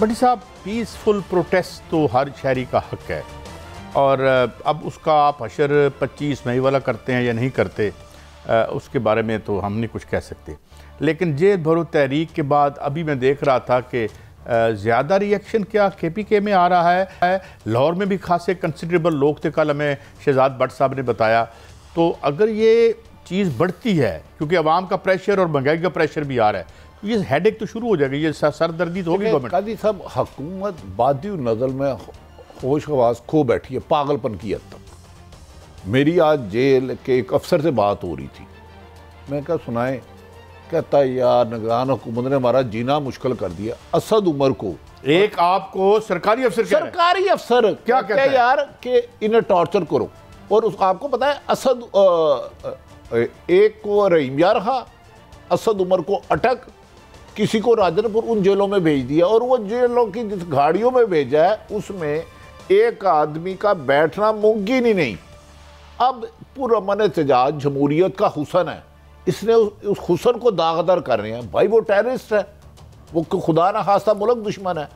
बड़ी साहब, peaceful protest तो हर शहरी का हक है, और अब उसका आप हशर 25 मई वाला करते हैं या नहीं करते, उसके बारे में तो हम नहीं कुछ कह सकते। लेकिन जेल भरो तहरीक के बाद अभी मैं देख रहा था कि ज़्यादा रिएक्शन क्या KPK में आ रहा है। लाहौर में भी खासे कंसिडरेबल लोग थे, कल हमें शहजाद भट्ट साहब ने बताया। तो अगर ये चीज़ बढ़ती है, क्योंकि आवाम का प्रेशर और महंगाई का प्रेशर भी आ रहा है, तो ये हेडेक तो शुरू हो जाएगी, ये सरदर्दी तो होगी गवर्नमेंट। काजी साहब, हुकूमत बादी नज़र में होश हवास खो बैठी है, पागलपन की हद तक। मेरी आज जेल के एक अफसर से बात हो रही थी, मैं क्या सुनाए, कहता यार निगरान हुकूमत ने हमारा जीना मुश्किल कर दिया। असद उमर को, एक आपको सरकारी अफसर क्या कहता है यार कि इन्हें टॉर्चर करो। और उस आपको पता है असद एक को रहीम यार रहा, असद उमर को अटक, किसी को राजनपुर उन जेलों में भेज दिया। और वो जेलों की जिस गाड़ियों में भेजा है उसमें एक आदमी का बैठना मुमकिन ही नहीं। अब पुरअमन एहतजाज जमहूरियत का हुसन है, इसने उस हुसन को दागदार कर रहे हैं। भाई वो टेररिस्ट है, वो खुदा ना खास्ता मुल्क दुश्मन है।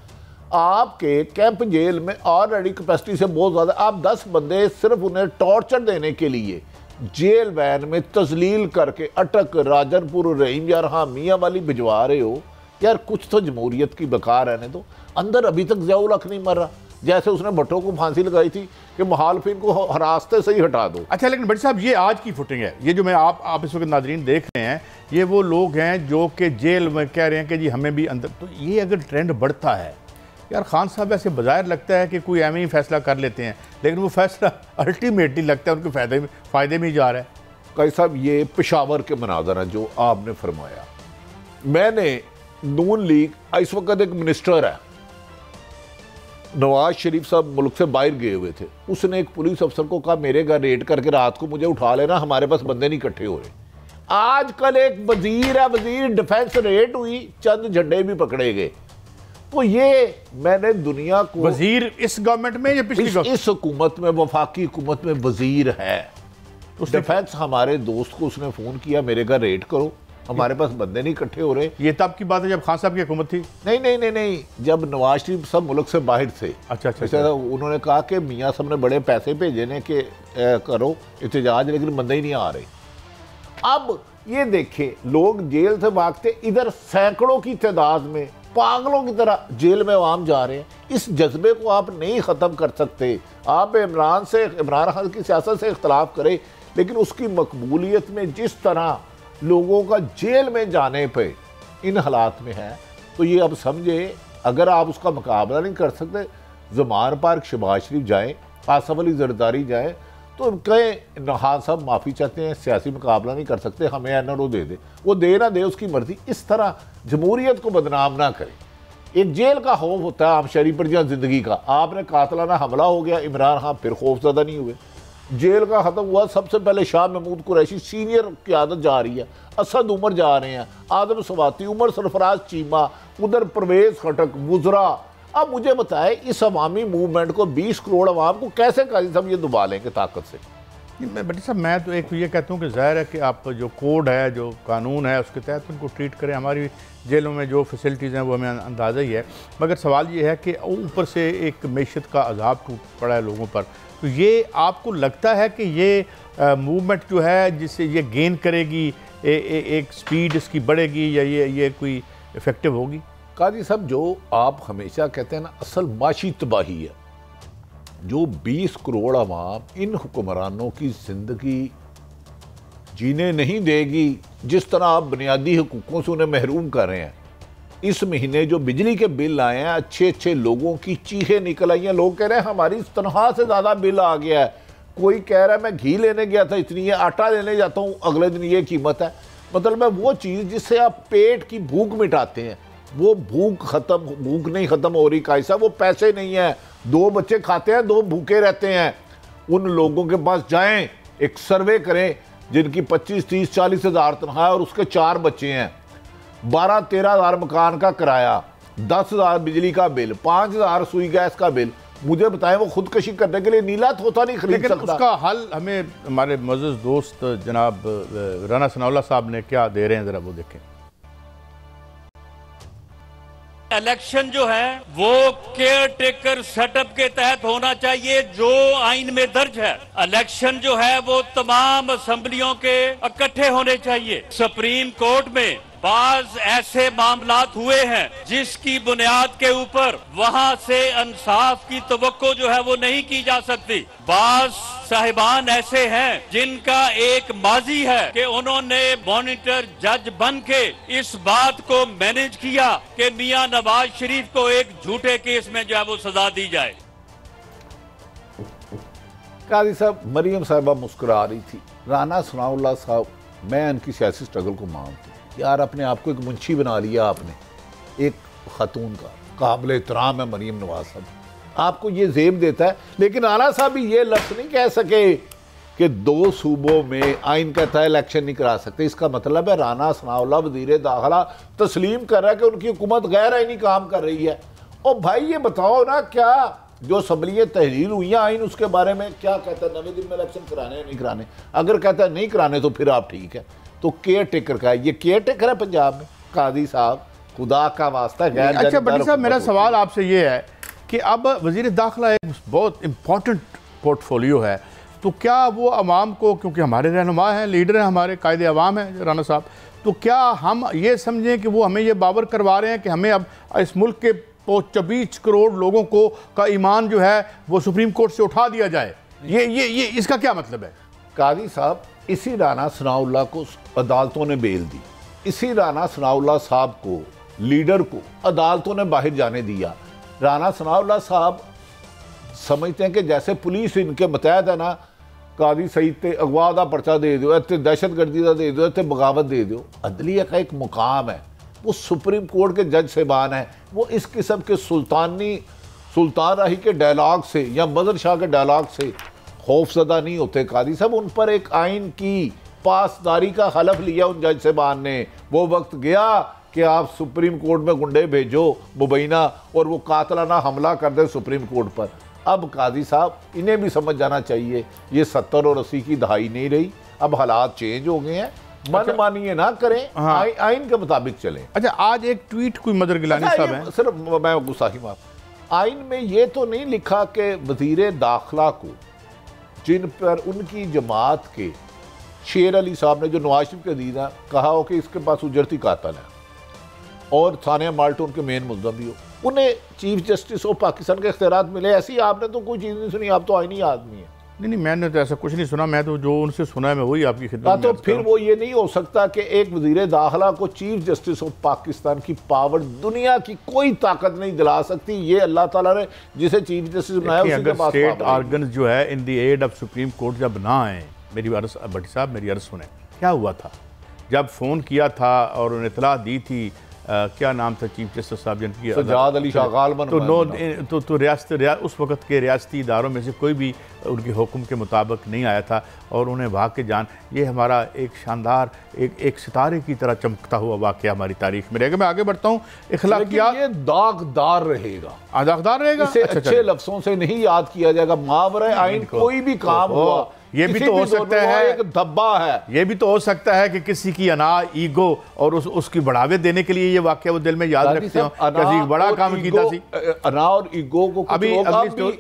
आपके कैंप जेल में ऑलरेडी कैपेसिटी से बहुत ज़्यादा, आप 10 बंदे सिर्फ उन्हें टॉर्चर देने के लिए जेल वैन में तजलील करके अटक राजनपुर रहीम या रहा मियाँ वाली भिजवा रहे हो। यार कुछ तो जमहूरियत की बका रहने दो। अंदर अभी तक ज़ियाउल हक नहीं मर रहा, जैसे उसने भट्टो को फांसी लगाई थी कि मुखालिफिन को रास्ते से ही हटा दो। अच्छा, लेकिन भट्ट साहब, ये आज की फुटेज है, ये जो मैं आप इस वक्त नाज़रीन देख रहे हैं, ये वो लोग हैं जो कि जेल में कह रहे हैं कि जी हमें भी अंदर। तो ये अगर ट्रेंड बढ़ता है, यार खान साहब ऐसे बज़ाहिर लगता है कि कोई एम ही फैसला कर लेते हैं, लेकिन वो फैसला अल्टीमेटली लगता है उनके फ़ायदे में ही जा रहा है। काजी साहब, ये पेशावर के मनाज़र हैं जो आपने फरमाया। मैंने नून लीग, इस वक्त एक मिनिस्टर है नवाज शरीफ साहब, मुल्क से बाहर गए हुए थे। उसने एक पुलिस अफसर को कहा मेरे घर रेड करके रात को मुझे उठा लेना, हमारे पास बंदे नहीं इकट्ठे हो रहे। आजकल एक वजीर है, वजीर डिफेंस रेड हुई, चंद झंडे भी पकड़े गए। तो ये मैंने दुनिया को, वजीर इस गवर्नमेंट में या पिछली इस हुकूमत में, वफाकी हुकूमत में वजीर है डिफेंस, हमारे दोस्त को उसने फोन किया मेरे घर रेड करो, हमारे पास बंदे नहीं इकट्ठे हो रहे। ये तब की बात है जब खान साहब की हुकूमत थी? नहीं नहीं नहीं नहीं, जब नवाज शरीफ सब मुल्क से बाहर थे। अच्छा। उन्होंने कहा कि मियाँ साहब ने बड़े पैसे भेजे ने कि करो एहतजाज, लेकिन बंदे ही नहीं आ रहे। अब ये देखे लोग जेल से भागते, इधर सैकड़ों की तादाद में पागलों की तरह जेल में आवाम जा रहे हैं। इस जज्बे को आप नहीं ख़त्म कर सकते। आप इमरान खान की सियासत से इख्तलाफ करें, लेकिन उसकी मकबूलियत में जिस तरह लोगों का जेल में जाने पे इन हालात में है, तो ये अब समझे अगर आप उसका मुकाबला नहीं कर सकते, ज़मान पार्क शहबाज शरीफ जाएँ, आसफ अली जरदारी जाएँ, तो कहें खान साहब माफ़ी चाहते हैं, सियासी मुकाबला नहीं कर सकते, हमें NRO दे दे, वो दे ना दे उसकी मर्जी। इस तरह जमहूरियत को बदनाम ना करें। एक जेल का खौफ होता है आम शहरी पर जहाँ ज़िंदगी का। आपने कातलाना हमला हो गया, इमरान खान फिर खौफज़दा नहीं हुए, जेल का ख़त्म हुआ। सबसे पहले शाह महमूद कुरैशी सीनियर क़यादत जा रही है, असद उमर जा रहे हैं, आदम सवाती, उमर सरफराज चीमा, उधर परवेज़ खटक, वुज़रा। अब मुझे बताएं इस अवामी मूवमेंट को, 20 करोड़ अवाम को कैसे काजी साहब ये दुबा लेंगे ताकत से? बट साहब, मैं तो एक ये कहता हूँ कि ज़ाहिर है कि आप जो कोड है, जो कानून है, उसके तहत उनको ट्रीट करें। हमारी जेलों में जो फैसिलिटीज़ हैं वो हमें अंदाज़ा ही है, मगर सवाल ये है कि ऊपर से एक मैशत का अज़ाब टूट पड़ा है लोगों पर। तो ये आपको लगता है कि ये मूवमेंट जो है जिससे ये गेन करेगी, एक स्पीड इसकी बढ़ेगी, या ये कोई इफ़ेक्टिव होगी? काजी साहब, जो आप हमेशा कहते हैं ना, असल माशी तबाही है। जो 20 करोड़ अवाम इन हुक्मरानों की ज़िंदगी जीने नहीं देगी, जिस तरह आप बुनियादी हुकूकों से उन्हें महरूम कर रहे हैं। इस महीने जो बिजली के बिल आए हैं, अच्छे अच्छे लोगों की चीखें निकल आई हैं। लोग कह रहे हैं हमारी तनख्वाह से ज़्यादा बिल आ गया है। कोई कह रहा है मैं घी लेने गया था इतनी है, आटा लेने जाता हूँ अगले दिन ये कीमत है। मतलब मैं वो चीज़ जिससे आप पेट की भूख मिटाते हैं, वो भूख नहीं ख़त्म हो रही कायसा, वो पैसे नहीं है। 2 बच्चे खाते हैं, 2 भूखे रहते हैं। उन लोगों के पास जाएं, एक सर्वे करें जिनकी 25, 30, 40 हज़ार तनख्वाह और उसके 4 बच्चे हैं, 12-13 हज़ार मकान का किराया, 10 हज़ार बिजली का बिल, 5 हज़ार सुई गैस का बिल। मुझे बताएं वो खुदकशी करने के लिए नीला तोता नहीं खरीद सकता। उसका हल हमें हमारे मज़ीज़ दोस्त जनाब राना सनाउल्लाह साहब ने क्या दे रहे हैं, ज़रा वो देखें। इलेक्शन जो है वो केयर टेकर सेटअप के तहत होना चाहिए जो आइन में दर्ज है। इलेक्शन जो है वो तमाम असेंबलियों के इकट्ठे होने चाहिए। सुप्रीम कोर्ट में बाज ऐसे मामलात हुए हैं जिसकी बुनियाद के ऊपर वहां से इंसाफ की तवक्को जो है वो नहीं की जा सकती। बाज साहिबान ऐसे हैं जिनका एक माजी है कि उन्होंने मॉनिटर जज बन के इस बात को मैनेज किया कि मियां नवाज शरीफ को एक झूठे केस में जो है वो सजा दी जाए। काजी साहब, मरियम साहिबा मुस्कुरा रही थी। राना सनाउल्लाह साहब, मैं उनकी सियासी स्ट्रगल को मानती हूँ। यार, अपने आप को एक मुंशी बना लिया आपने, एक खातून का काबिल एहतराम है मरियम नवाज साहब, आपको ये जेब देता है। लेकिन आला साहब भी ये लफ्ज़ नहीं कह सके कि 2 सूबों में आइन कहता है इलेक्शन नहीं करा सकते। इसका मतलब है राना सनाउल्लाह वज़ीर दाखिला तस्लीम कर रहा है कि उनकी हुकूमत गैर आइनी काम कर रही है। और भाई ये बताओ ना, क्या जो असम्बलियाँ तहरीर हुई हैं आइन, उसके बारे में क्या कहता है? 90 दिन में इलेक्शन कराने या नहीं कराने? अगर कहता है नहीं कराने तो फिर आप ठीक है। तो केयर टेकर का है, ये केयर टेकर है पंजाब में। काजी साहब, खुदा का वास्ता गैर। अच्छा बड़ी साहब, मेरा सवाल आपसे ये है कि अब वज़ीर दाखिला एक बहुत इम्पॉर्टेंट पोर्टफोलियो है, तो क्या वो अवाम को, क्योंकि हमारे रहनुमा हैं, लीडर हैं, हमारे कायदे अवाम हैं राना साहब, तो क्या हम ये समझें कि वो हमें ये बावर करवा रहे हैं कि हमें अब इस मुल्क के 24 करोड़ लोगों को का ईमान जो है वो सुप्रीम कोर्ट से उठा दिया जाए? ये इसका क्या मतलब है? काजी साहब, इसी राना सनाउल्लाह को अदालतों ने बेल दी, इसी राना सनाउल्लाह साहब को, लीडर को, अदालतों ने बाहर जाने दिया। राना सनाउल्लाह साहब समझते हैं कि जैसे पुलिस इनके मुतहद है ना, कादी सईद ते अगवा का पर्चा दे दो, इतने दहशतगर्दी का दे दो, इतने बगावत दे दो। अदलिया का एक मुकाम है, वो सुप्रीम कोर्ट के जज साहिबान हैं, वो इस किस्म के सुल्तान राही के डायलॉग से या मदर शाह के डायलॉग से खौफजदा नहीं होते। कादी साहब, उन पर एक आइन की पासदारी का हलफ लिया उन जज साहिबान ने। वो वक्त गया कि आप सुप्रीम कोर्ट में गुंडे भेजो मुबैना और वो कातलाना हमला कर दे सुप्रीम कोर्ट पर। अब कादी साहब, इन्हें भी समझ जाना चाहिए ये 70 और 80 की दहाई नहीं रही, अब हालात चेंज हो गए हैं। मन मानिए ना करें, हाँ। आइन के मुताबिक चलें। अच्छा, आज एक ट्वीट कोई मदर गिलानी साहब हैं, सिर्फ मैं गुस्साही माफ, आइन में ये तो नहीं लिखा कि वज़ीर दाखिला को, जिन पर उनकी जमात के शेर अली साहब ने, जो नवाज शरीफ के अजीज हैं, कहा हो कि इसके पास उजरती कातल है और सानिया माल्टो उनके मेन मुल्ज़म भी हो, उन्हें चीफ जस्टिस ऑफ पाकिस्तान के इख्तियारात मिले। ऐसी आपने तो कोई चीज़ नहीं सुनी, आप तो आईनी आदमी है। नहीं, मैंने तो ऐसा कुछ नहीं सुना, मैं तो जो उनसे सुना है मैं वही आपकी खिदमत में। तो फिर वो ये नहीं हो सकता कि एक वज़ीर दाखिला को चीफ जस्टिस ऑफ पाकिस्तान की पावर दुनिया की कोई ताकत नहीं दिला सकती। ये अल्लाह ताला ने जिसे चीफ जस्टिस बनाया उसी के पास स्टेट ऑर्गन जो है in the aid of supreme court जब ना आए, मेरी अर्ज़ भट्टी साहब, मेरी अर्ज़ सुने, क्या हुआ था जब फ़ोन किया था और उन्हें इतला दी थी, क्या नाम था चीफ जस्टिस साहब जिनकी, सज्जाद अली शाह गालबन, तो रियासत उस वक्त के रियासती इदारों में से कोई भी उनके हुक्म के मुताबिक नहीं आया था और उन्हें भाग के जान। ये हमारा एक शानदार एक सितारे की तरह चमकता हुआ वाक़या हमारी तारीख में रहेगा। मैं आगे बढ़ता हूँ। इखलाकियात ये दागदार रहेगा, दागदार रहेगा, इसे अच्छे लफ्ज़ों से नहीं याद किया जाएगा। मावरे आइन कोई भी काम हुआ, ये भी तो हो सकता है, एक धब्बा है, ये भी तो हो सकता है कि किसी की अना, ईगो और उसकी बढ़ावे देने के लिए ये वाक़या वो दिल में याद रखते हो, किसी बड़ा काम कीता सी। अना और ईगो को अभी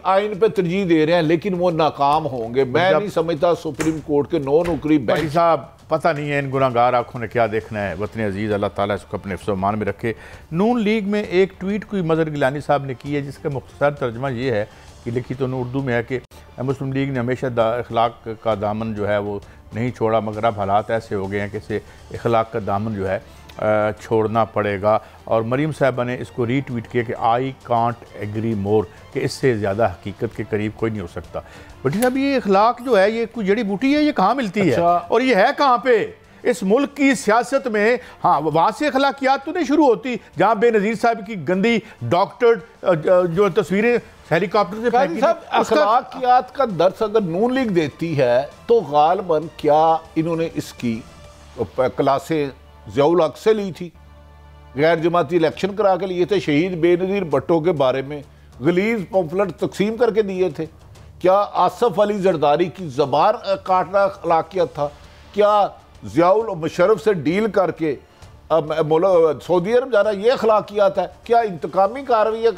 आइन पे तरजीह दे रहे हैं, लेकिन वो नाकाम होंगे। मैं नहीं समझता सुप्रीम कोर्ट के 9 नुकरी बेंच साहब, पता नहीं है इन गुनाहगार आंखों ने क्या देखना है। वतन अजीज़, अल्लाह ताला इसको अपने हिफ्ज़-ओ-मान में रखे। नून लीग में एक ट्वीट कोई मज़हर गिलानी साहब ने की है, जिसका मुख्तसर तर्जमा ये है कि लिखी तो उर्दू में है कि मुस्लिम लीग ने हमेशा अखलाक का दामन जो है वो नहीं छोड़ा, मगर अब हालात ऐसे हो गए हैं कि इसे अखलाक का दामन जो है छोड़ना पड़ेगा। और मरीम साहबा ने इसको रीट्वीट किया कि आई कांट एग्री मोर, कि इससे ज़्यादा हकीकत के करीब कोई नहीं हो सकता। भट्टी साहब, ये अखलाक जो है ये कोई जड़ी बूटी है, ये कहाँ मिलती है और ये है कहाँ पे इस मुल्क की सियासत में? हाँ, वहाँ से अखलाकियात तो नहीं शुरू होती जहाँ बेनज़ीर साहब की गंदी डॉक्टर्ड जो तस्वीरें हेलीकॉप्टर से फेंकी। अखलाकियात का दर्स अगर नून लीग देती है तो गालबन क्या इन्होंने इसकी क्लासें ज़ियाउल हक से ली थी, गैर जमाती इलेक्शन करा के लिए थे, शहीद बेनज़ीर भट्टो के बारे में गलीज पम्फलेट तकसीम करके दिए थे? क्या आसफ अली जरदारी की ज़बान काटना अखलाकियत था? क्या ज़ियाउल मुशर्रफ से डील करके सऊदी अरब जाना ये अखलाकियात है? क्या इंतकामी कार्रवाई है?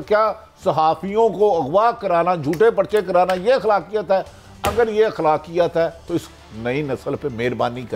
क्या सहाफ़ियों को अगवा कराना, झूठे पर्चे कराना ये अखलाकियत है? अगर ये अखलाकियत है तो इस नई नस्ल पे मेहरबानी कर